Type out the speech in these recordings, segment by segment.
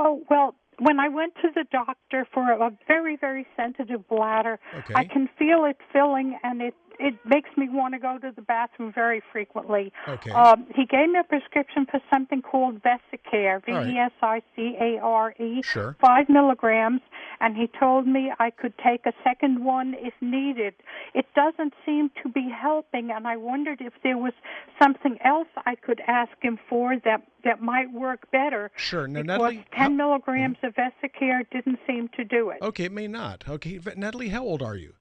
Oh, well, when I went to the doctor for a very, very sensitive bladder, Okay. I can feel it filling, and it makes me want to go to the bathroom very frequently. Okay. He gave me a prescription for something called Vesicare, All right. Vesicare, Sure. 5 milligrams, and he told me I could take a second one if needed. It doesn't seem to be helping, and I wondered if there was something else I could ask him for that might work better. Sure. Now, Because Natalie, 10 milligrams of Vesicare didn't seem to do it. okay, it may not. Okay, Natalie, how old are you?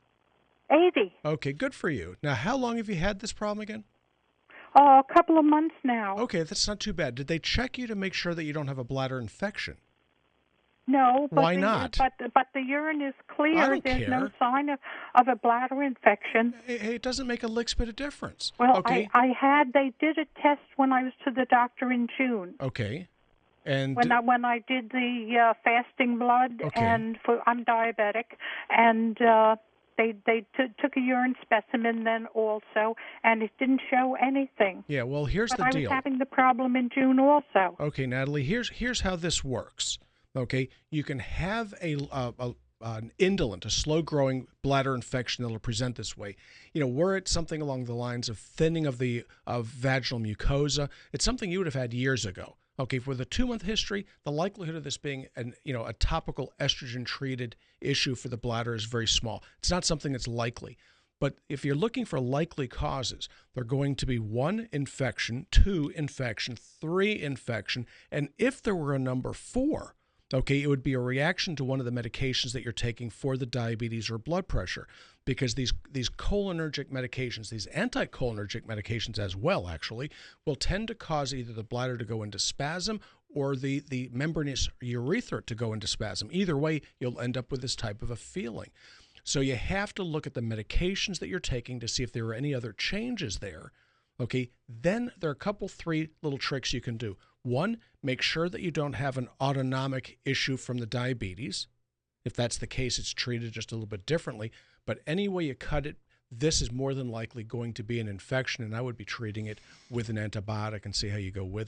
80. Okay, good for you. Now, how long have you had this problem again? Oh, a couple of months now. Okay, that's not too bad. Did they check you to make sure that you don't have a bladder infection? No, but Why not? But the urine is clear. I don't There's no care. sign of a bladder infection. Hey, it doesn't make a lick's bit of difference. Well, Okay. they did a test when I was to the doctor in June. Okay. And When I did the fasting blood, Okay. and I'm diabetic, and they took a urine specimen then also, and it didn't show anything. yeah, well, here's But the I deal. was having the problem in June also. Okay, Natalie, here's how this works. Okay, you can have an indolent, a slow-growing bladder infection that'll present this way. You know, were it something along the lines of thinning of vaginal mucosa, it's something you would have had years ago. Okay, with a 2-month history, the likelihood of this being a topical estrogen-treated issue for the bladder is very small. It's not something that's likely. But if you're looking for likely causes, they're going to be 1, infection, 2, infection, 3, infection, and if there were a number 4, okay, it would be a reaction to one of the medications that you're taking for the diabetes or blood pressure, because these cholinergic medications, these anticholinergic medications as well, actually, will tend to cause either the bladder to go into spasm or the membranous urethra to go into spasm. Either way, you'll end up with this type of a feeling. So you have to look at the medications that you're taking to see if there are any other changes there. Okay, then there are a couple, 3 little tricks you can do. 1, make sure that you don't have an autonomic issue from the diabetes. If that's the case, it's treated just a little bit differently. But any way you cut it, this is more than likely going to be an infection, and I would be treating it with an antibiotic and see how you go with it.